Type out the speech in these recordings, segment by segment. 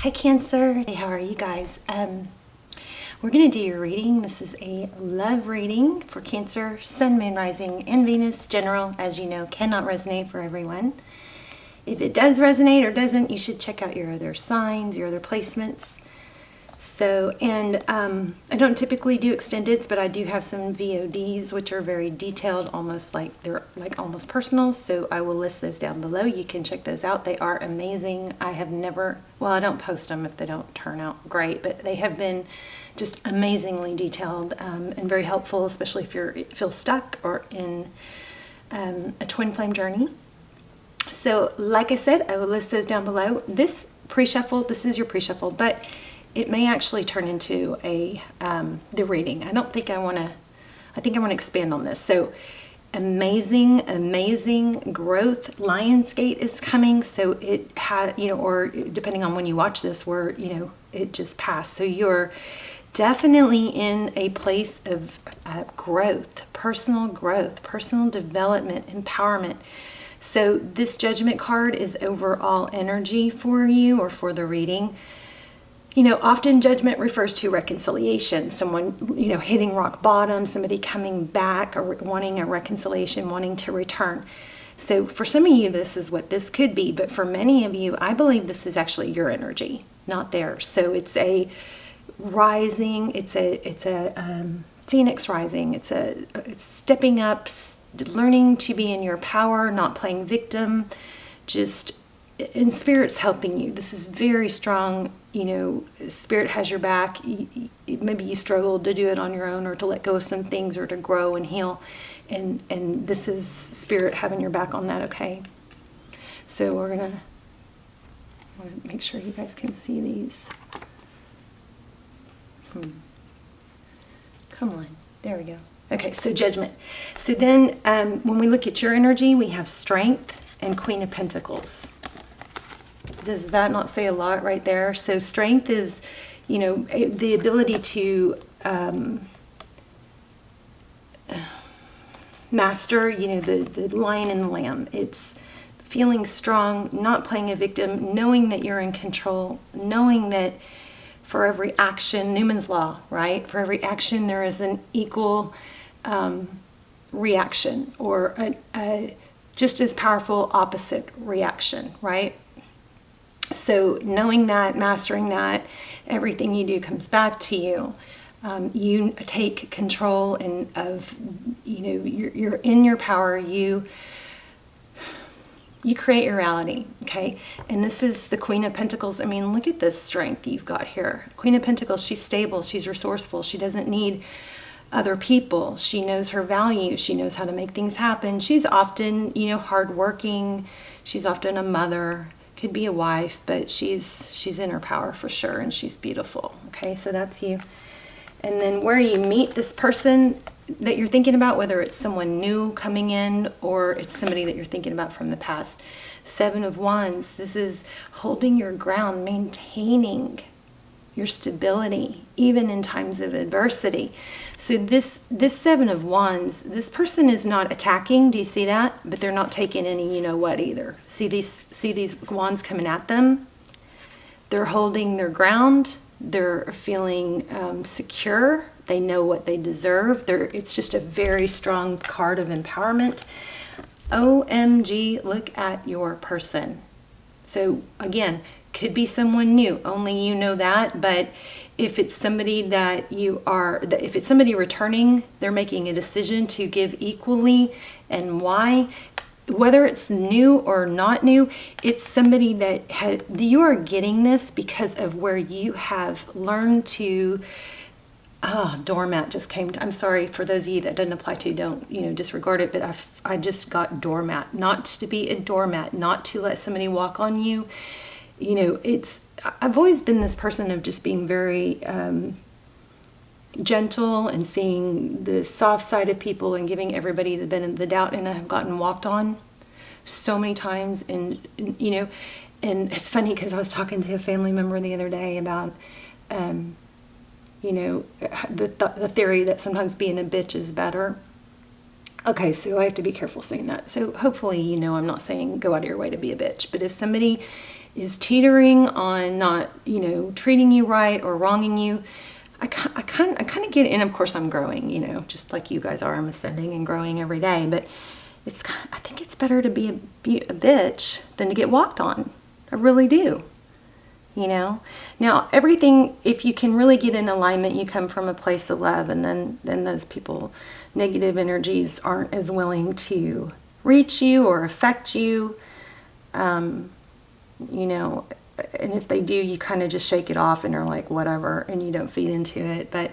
Hi Cancer. Hey, how are you guys? We're going to do your reading. This is a love reading for Cancer, Sun, Moon, Rising, and Venus. General, as you know, cannot resonate for everyone. If it does resonate or doesn't, you should check out your other signs, your other placements. So, and I don't typically do extendeds, but I do have some VODs, which are very detailed, almost like they're like almost personal. So I will list those down below. You can check those out. They are amazing. I have never, well, I don't post them if they don't turn out great, but they have been just amazingly detailed and very helpful, especially if you feel stuck or in a twin flame journey. So, like I said, I will list those down below. This pre-shuffle, this is your pre-shuffle, but it may actually turn into the reading. I think I want to expand on this. So amazing growth. Lionsgate is coming. So it had, or depending on when you watch this, where, it just passed. So you're definitely in a place of growth, personal development, empowerment. So this Judgment card is overall energy for you or for the reading. Often Judgment refers to reconciliation, someone, hitting rock bottom, somebody coming back or wanting a reconciliation, wanting to return. So for some of you, this is what this could be. But for many of you, I believe this is actually your energy, not theirs. So it's a rising, it's a phoenix rising. It's stepping up, learning to be in your power, not playing victim, just in Spirit's helping you. This is very strong. Spirit has your back. Maybe you struggled to do it on your own or to let go of some things or to grow and heal. And this is Spirit having your back on that, okay? So we're going to make sure you guys can see these. Come on. There we go. Okay, so Judgment. So then when we look at your energy, we have Strength and Queen of Pentacles. Does that not say a lot right there? So strength is, the ability to master, the lion and the lamb. It's feeling strong, not playing a victim, knowing that you're in control, knowing that for every action, Newman's Law, right? For every action, there is an equal reaction or a just as powerful opposite reaction, right? So knowing that, mastering that, everything you do comes back to you. You take control of, you're in your power. You create your reality, okay? And this is the Queen of Pentacles. I mean, look at this strength you've got here. Queen of Pentacles, she's stable, she's resourceful, she doesn't need other people. She knows her value, she knows how to make things happen. She's often, hardworking, she's often a mother, could be a wife, but she's in her power for sure, and she's beautiful. Okay, so that's you. And then where you meet this person that you're thinking about, whether it's someone new coming in or it's somebody that you're thinking about from the past. Seven of Wands, this is holding your ground, maintaining your stability, even in times of adversity. So this Seven of Wands, this person is not attacking. Do you see that? But they're not taking any what either. See these wands coming at them? They're holding their ground. They're feeling secure. They know what they deserve. It's just a very strong card of empowerment. OMG, look at your person. So again, could be someone new, only you know that. But if it's somebody if it's somebody returning, they're making a decision to give equally. And why? Whether it's new or not new, it's somebody that you are getting this because of where you have learned to. Doormat just came. I'm sorry for those of you that doesn't apply to. Don't disregard it. But I just got doormat. Not to be a doormat. Not to let somebody walk on you. I've always been this person of just being very gentle and seeing the soft side of people and giving everybody the benefit of the doubt. And I've gotten walked on so many times. And it's funny because I was talking to a family member the other day about, the theory that sometimes being a bitch is better. Okay, so I have to be careful saying that. So hopefully, I'm not saying go out of your way to be a bitch. But if somebody is teetering on not, you know, treating you right or wronging you, I kind of get, and of course I'm growing, you know, just like you guys are. I'm ascending and growing every day, but I think it's better to be a bitch than to get walked on. I really do. You know, now everything, if you can really get in alignment, you come from a place of love, and then those people, negative energies aren't as willing to reach you or affect you. You know, and if they do, you kind of just shake it off and are like, whatever, and you don't feed into it. But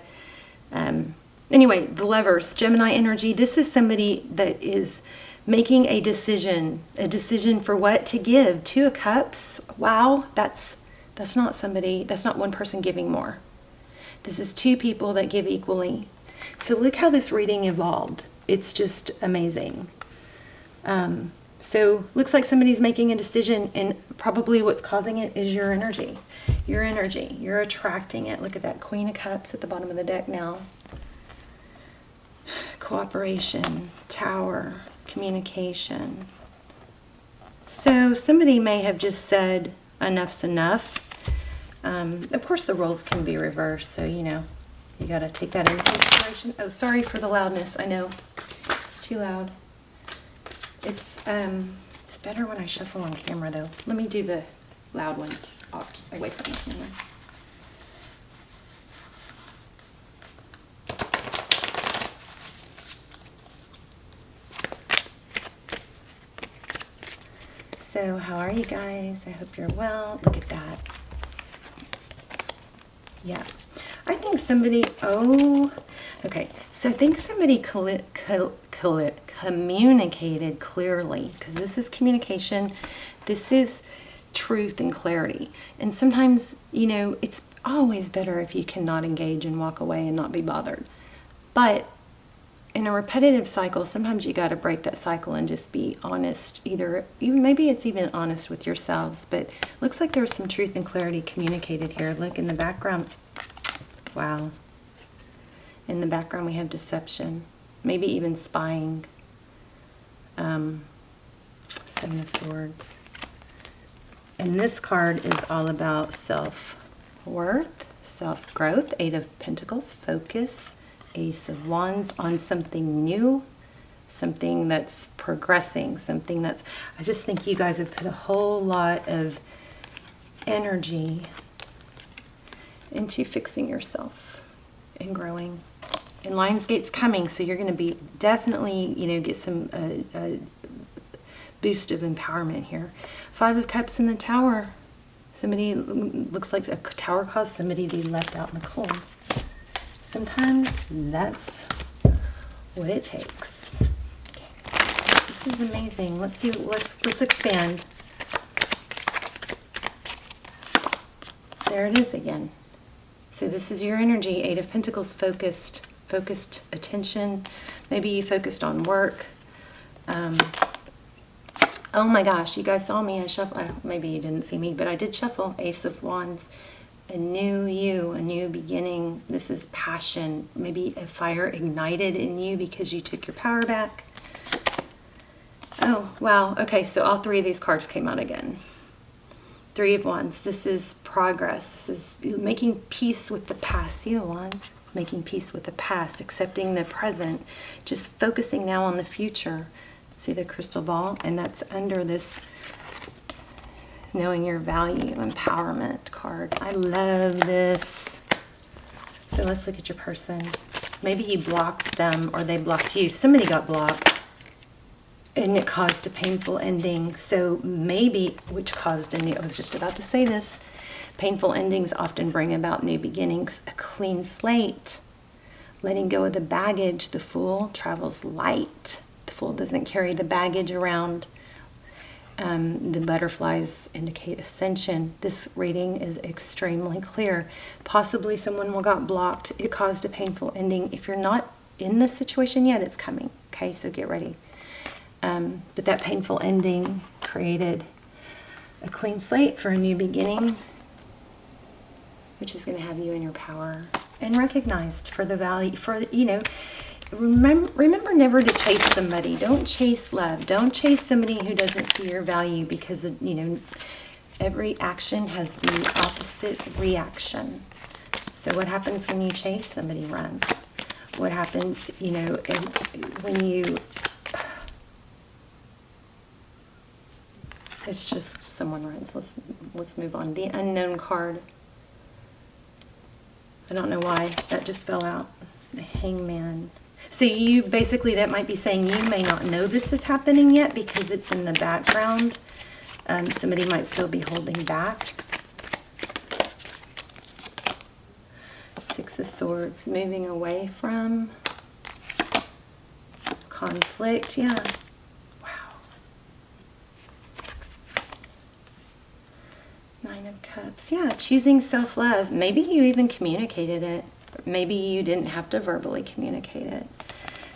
anyway, the Lovers, Gemini energy, this is somebody that is making a decision for what to give. Two of Cups, wow, that's not somebody, that's not one person giving more. This is two people that give equally. So look how this reading evolved. It's just amazing. So looks like somebody's making a decision, and probably what's causing it is your energy. Your energy. You're attracting it. Look at that Queen of Cups at the bottom of the deck now. Cooperation, Tower, communication. So somebody may have just said, enough's enough. Of course the roles can be reversed, so you know, you got to take that into consideration. Oh, sorry for the loudness. I know it's too loud. It's better when I shuffle on camera, though. Let me do the loud ones off, away from the camera. So how are you guys? I hope you're well. Look at that. Yeah. I think somebody, okay. So I think somebody communicated clearly, because this is communication. This is truth and clarity. And sometimes, you know, it's always better if you cannot engage and walk away and not be bothered. But in a repetitive cycle, sometimes you got to break that cycle and just be honest. Even maybe it's even honest with yourselves. But looks like there's some truth and clarity communicated here. Look in the background. Wow. In the background we have deception, maybe even spying. Seven of Swords. And this card is all about self-worth, self-growth. Eight of Pentacles, focus. Ace of Wands, on something new, something that's progressing, something that's, I just think you guys have put a whole lot of energy into fixing yourself and growing. And Lionsgate's coming, so you're going to be definitely, you know, get some boost of empowerment here. Five of Cups in the Tower. Somebody, looks like a tower caused somebody to be left out in the cold. Sometimes that's what it takes. Okay. This is amazing. Let's see, let's expand. There it is again. So this is your energy. Eight of Pentacles, focused attention. Maybe you focused on work. Oh my gosh, you guys saw me. I shuffle. Maybe you didn't see me, but I did shuffle. Ace of Wands. A new you, a new beginning. This is passion. Maybe a fire ignited in you because you took your power back. Oh, wow. Okay, so all three of these cards came out again. Three of Wands. This is progress. This is making peace with the past. See the Wands? Making peace with the past, accepting the present, just focusing now on the future. See the crystal ball? And that's under this knowing your value, empowerment card. I love this. So let's look at your person. Maybe you blocked them or they blocked you. Somebody got blocked and it caused a painful ending. So maybe, which caused a new, I was just about to say this, painful endings often bring about new beginnings, a clean slate, letting go of the baggage. The Fool travels light. The Fool doesn't carry the baggage around. The butterflies indicate ascension. This reading is extremely clear. Possibly someone got blocked. It caused a painful ending. If you're not in this situation yet, it's coming. Okay, so get ready. But that painful ending created a clean slate for a new beginning, which is going to have you in your power and recognized for the value, for, you know, remember never to chase somebody. Don't chase love. Don't chase somebody who doesn't see your value because, you know, Every action has the opposite reaction. So what happens when you chase? Somebody runs. What happens, you know, when you... It's just someone runs. Let's move on. The unknown card. I don't know why that just fell out. The Hangman. So you basically, that might be saying you may not know this is happening yet because it's in the background. Somebody might still be holding back. Six of Swords, moving away from conflict. Yeah. Wow. Nine of Cups. Yeah, choosing self-love. Maybe you even communicated it. Maybe you didn't have to verbally communicate it.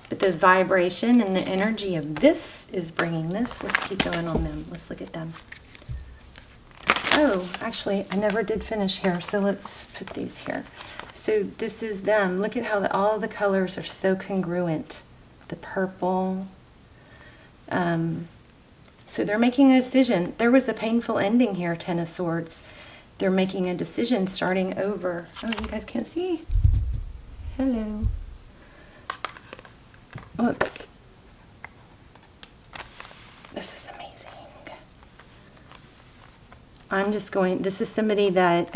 But the vibration and the energy of this is bringing this. Let's keep going on them. Let's look at them. Oh, actually, I never did finish here, so let's put these here. So this is them. Look at how all the colors are so congruent. The purple. So they're making a decision. There was a painful ending here, Ten of Swords. They're making a decision, starting over. Oh, you guys can't see? Hello. Whoops. This is amazing. I'm just going, this is somebody that,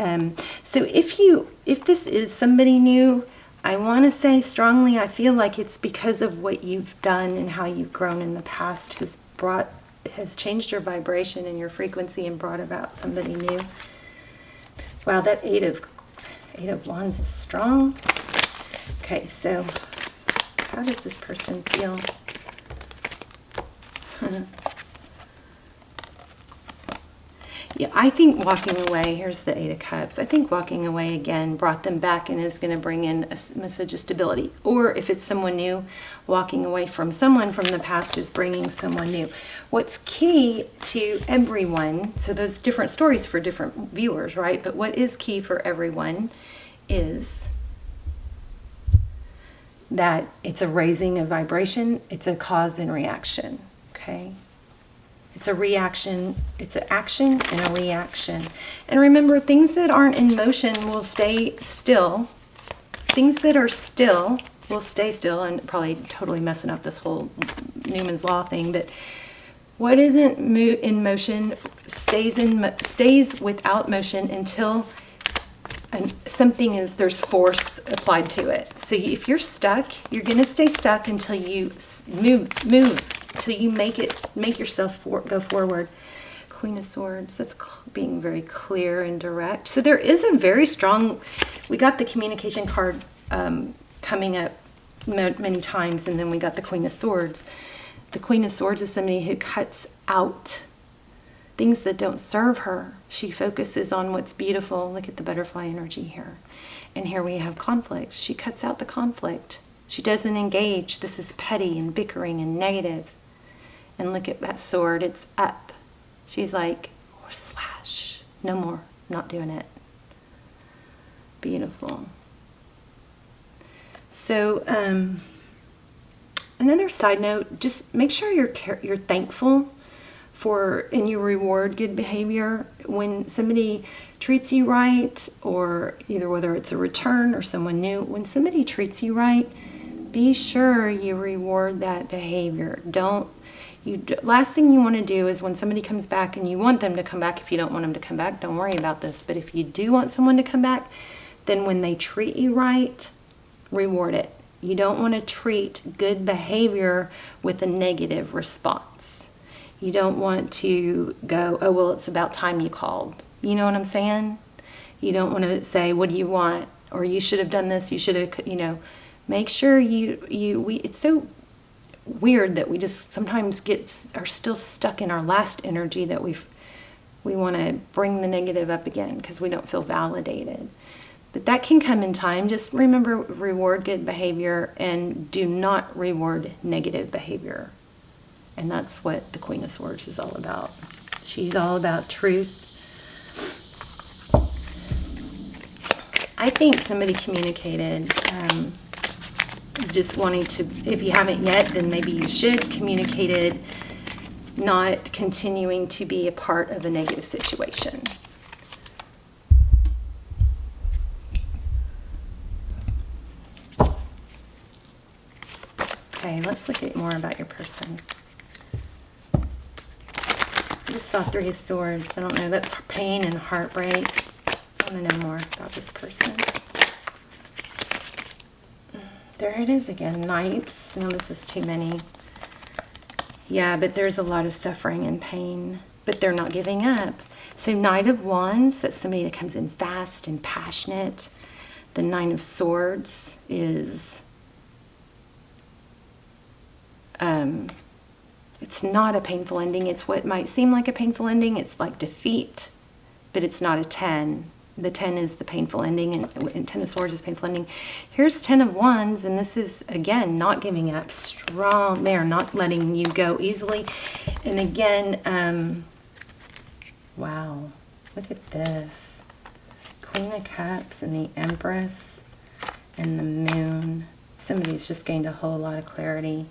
so if this is somebody new, I want to say strongly, I feel like it's because of what you've done and how you've grown in the past has changed your vibration and your frequency and brought about somebody new. Wow, that Eight of Wands is strong. Okay, so how does this person feel? Yeah, I think walking away, here's the Eight of Cups, I think walking away again brought them back and is going to bring in a message of stability. Or if it's someone new, walking away from someone from the past is bringing someone new. What's key to everyone, so those different stories for different viewers, right? But what is key for everyone is that it's a raising of vibration, it's a cause and reaction, okay? It's a reaction, it's an action and a reaction. And remember, things that aren't in motion will stay still. Things that are still will stay still, and probably totally messing up this whole Newman's Law thing, but what isn't in motion stays without motion until there's force applied to it. So if you're stuck, you're going to stay stuck until you move, till you make yourself go forward. Queen of Swords, that's being very clear and direct. So there is a very strong, we got the communication card coming up many times, and then we got the Queen of Swords. The Queen of Swords is somebody who cuts out things that don't serve her. She focuses on what's beautiful. Look at the butterfly energy here. And here we have conflict. She cuts out the conflict. She doesn't engage. This is petty and bickering and negative. And look at that sword. It's up. She's like, or slash. No more. Not doing it. Beautiful. So, another side note, just make sure you're thankful for, and you reward good behavior. When somebody treats you right, or either whether it's a return or someone new, when somebody treats you right, be sure you reward that behavior. Last thing you want to do is when somebody comes back, and you want them to come back. If you don't want them to come back, don't worry about this. But if you do want someone to come back, then when they treat you right, reward it. You don't want to treat good behavior with a negative response. You don't want to go, oh, well, it's about time you called. You know what I'm saying? You don't want to say, what do you want? Or you should have done this, you should have, make sure it's so weird that we just sometimes are still stuck in our last energy, that we want to bring the negative up again because we don't feel validated. But that can come in time. Just remember, reward good behavior and do not reward negative behavior. And that's what the Queen of Swords is all about. She's all about truth. I think somebody communicated, just wanting to, if you haven't yet, then maybe you should, communicated not continuing to be a part of a negative situation. Okay, let's look at more about your person. I just saw Three of Swords. I don't know, that's pain and heartbreak. I want to know more about this person. There it is again, Knights. No, this is too many. Yeah, but there's a lot of suffering and pain, but they're not giving up. So Knight of Wands, that's somebody that comes in fast and passionate. The Nine of Swords is, it's not a painful ending. It's what might seem like a painful ending. It's like defeat, but it's not a 10. The 10 is the painful ending, and 10 of Swords is painful ending. Here's 10 of Wands, and this is, again, not giving up. Strong. They are not letting you go easily. And again, wow, look at this. Queen of Cups and the Empress and the Moon. Somebody's just gained a whole lot of clarity.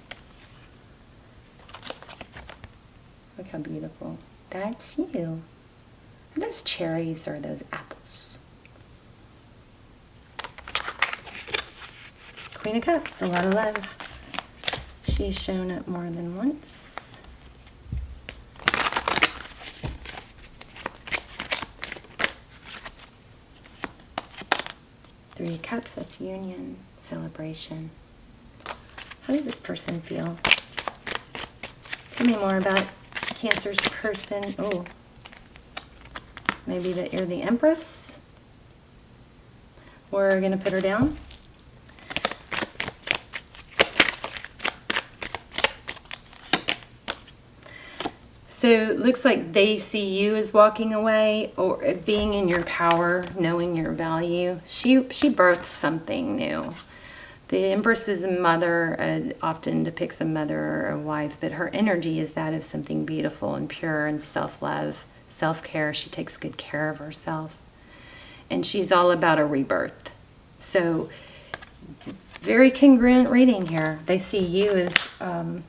Look how beautiful. That's you. Are those cherries or those apples? Queen of Cups, a lot of love. She's shown up more than once. Three of Cups, that's union, celebration. How does this person feel? Tell me more about Cancer's person. Oh, maybe that you're the Empress. We're going to put her down. So it looks like they see you as walking away or being in your power, knowing your value. She birthed something new. The Empress is a mother, often depicts a mother or a wife, but her energy is that of something beautiful and pure and self-love, self-care. She takes good care of herself. And she's all about a rebirth. So very congruent reading here. They see you as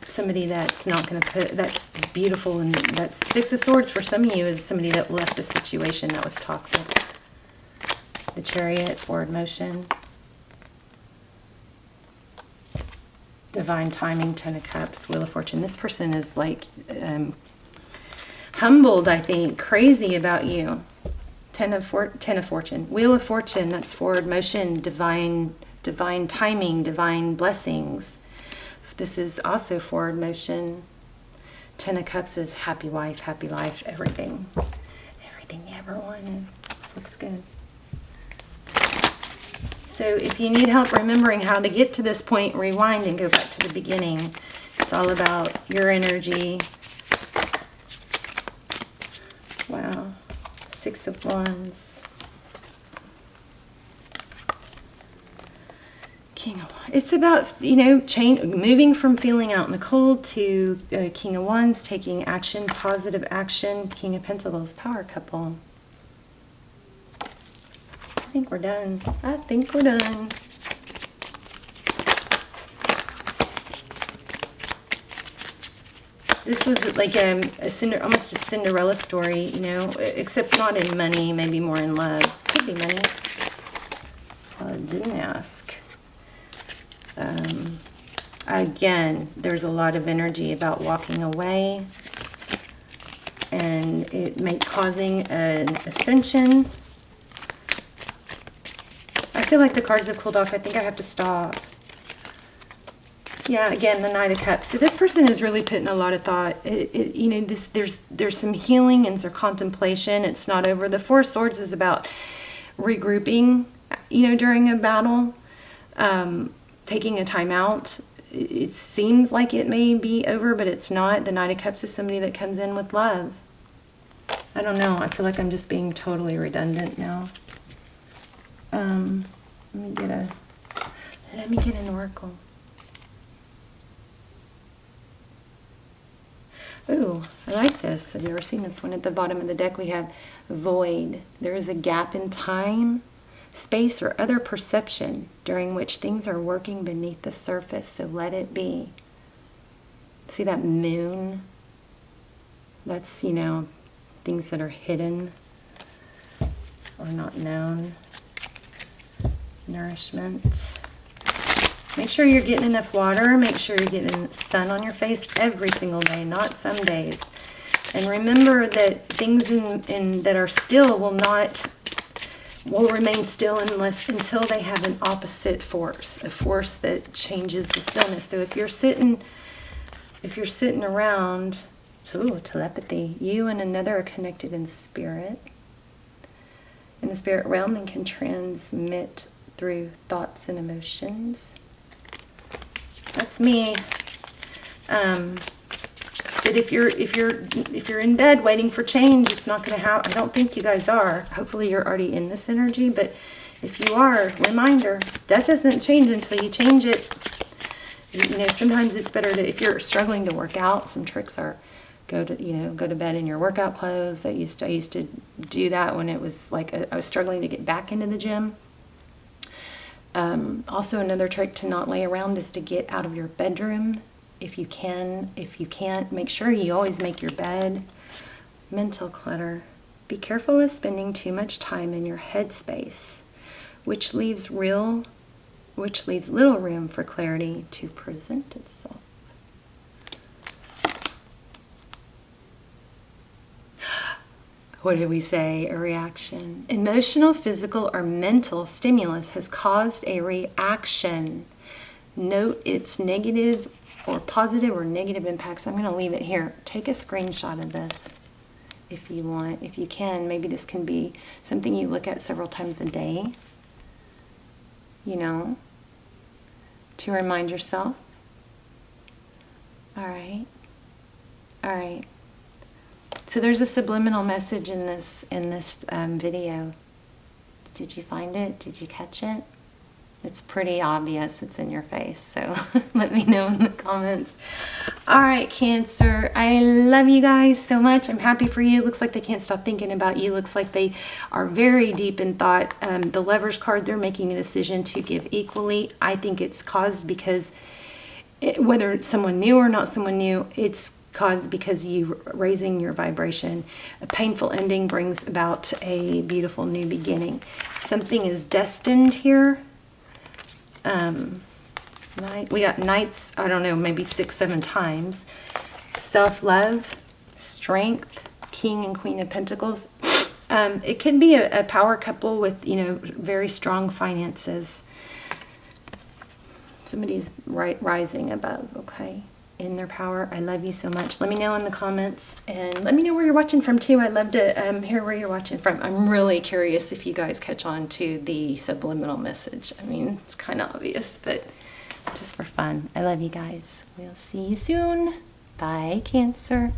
somebody that's not going to put, that's beautiful, and that's Six of Swords for some of you is somebody that left a situation that was toxic. The Chariot, forward motion. Divine timing, Ten of Cups, Wheel of Fortune. This person is like humbled, I think, crazy about you. Ten of Fortune. Wheel of Fortune, that's forward motion, divine timing, divine blessings. This is also forward motion. Ten of Cups is happy wife, happy life, everything. Everything you ever wanted. This looks good. So if you need help remembering how to get to this point, rewind and go back to the beginning. It's all about your energy. Wow. Six of Wands. King of Wands. It's about, moving from feeling out in the cold to King of Wands, taking action, positive action. King of Pentacles, power couple. I think we're done. I think we're done. This was like almost a Cinderella story, except not in money, maybe more in love. Could be money. Well, I didn't ask. Again, there's a lot of energy about walking away, and it causing an ascension. I feel like the cards have cooled off. I think I have to stop. Yeah, again, the Knight of Cups. So this person is really putting a lot of thought. There's some healing and some contemplation. It's not over. The Four of Swords is about regrouping, during a battle, taking a time out. It seems like it may be over, but it's not. The Knight of Cups is somebody that comes in with love. I don't know. I feel like I'm just being totally redundant now. Let me get an oracle. Ooh, I like this. Have you ever seen this one? At the bottom of the deck we have void. There is a gap in time, space, or other perception during which things are working beneath the surface, so let it be. See that moon? That's, you know, things that are hidden or not known. Nourishment. Make sure you're getting enough water. Make sure you're getting sun on your face every single day, not some days. And remember that things that are still will remain still until they have an opposite force, a force that changes the stillness. So if you're sitting around, telepathy, you and another are connected in spirit, in the spirit realm, and can transmit through thoughts and emotions. That's me. But if you're in bed waiting for change, it's not going to happen. I don't think you guys are. Hopefully you're already in this energy. But if you are, reminder, that doesn't change until you change it. You know, sometimes it's better to, if you're struggling to work out, some tricks are go to bed in your workout clothes. I used to do that when it was like I was struggling to get back into the gym. Also, another trick to not lay around is to get out of your bedroom if you can. If you can't, make sure you always make your bed. Mental clutter. Be careful of spending too much time in your headspace, which leaves little room for clarity to present itself. What did we say? A reaction. Emotional, physical, or mental stimulus has caused a reaction. Note its negative or positive or negative impacts. I'm going to leave it here. Take a screenshot of this if you want. If you can, maybe this can be something you look at several times a day, you know, to remind yourself. All right. All right. So there's a subliminal message in this video. Did you find it? Did you catch it? It's pretty obvious. It's in your face. So let me know in the comments. All right, Cancer. I love you guys so much. I'm happy for you. Looks like they can't stop thinking about you. Looks like they are very deep in thought. The Lovers card, they're making a decision to give equally. I think it's caused because whether it's someone new or not someone new, it's caused because you raising your vibration. A painful ending brings about a beautiful new beginning. Something is destined here. We got knights, I don't know, maybe 6-7 times. Self-love, strength, King and Queen of Pentacles. It could be a power couple with, you know, very strong finances. Somebody's rising above, okay, in their power. I love you so much. Let me know in the comments, and let me know where you're watching from too. I'd love to hear where you're watching from. I'm really curious if you guys catch on to the subliminal message. I mean, it's kind of obvious, but just for fun. I love you guys. We'll see you soon. Bye, Cancer.